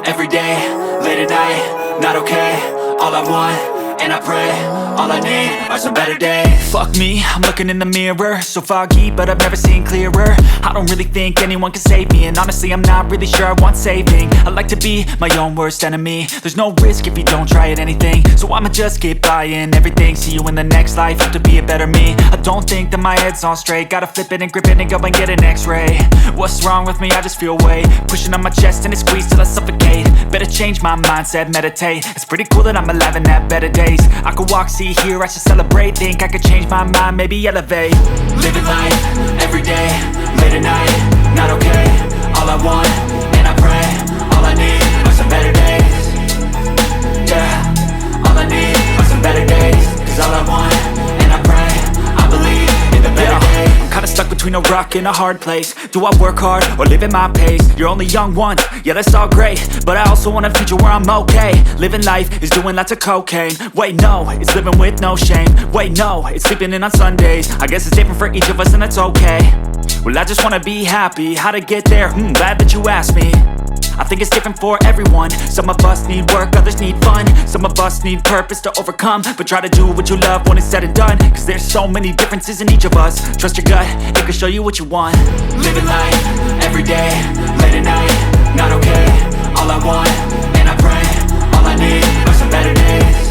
every day, late at night, not okay. All I want, and I pray, all I need are some better days. Fuck me, I'm looking in the mirror, so foggy, but I've never seen clearer. I don't really think anyone can save me, and honestly I'm not really sure I want saving. I like to be my own worst enemy. There's no risk if you don't try at anything, so I'ma just keep buying everything. See you in the next life, have to be a better me. I don't think that my head's on straight, gotta flip it and grip it and go and get an x-ray. What's wrong with me? I just feel weight pushing on my chest and it squeezes till I suffocate. Better change my mindset, meditate. It's pretty cool that I'm alive and have better days. I could walk, see, hear, I should celebrate. Think I could change my mind, maybe elevate. Living life, every day, late at night, not okay. All I want, and I pray, all I need are some better days. Yeah, all I need are some better days. Cause all I want, and I pray, I believe in the better days. I'm kinda stuck between a rock and a hard place. Do I work hard or live at my pace? You're only young once, yeah that's all great, but I also want a future where I'm okay. Living life is doing lots of cocaine. Wait no, it's living with no shame. Wait no, it's sleeping in on Sundays. I guess it's different for each of us and that's okay. Well I just wanna be happy, how to get there? Glad that you asked me. I think it's different for everyone. Some of us need work, others need fun. Some of us need purpose to overcome. But try to do what you love when it's said and done. Cause there's so many differences in each of us. Trust your gut, it can show you what you want. Living life, every day, late at night, not okay. All I want, and I pray, all I need are some better days.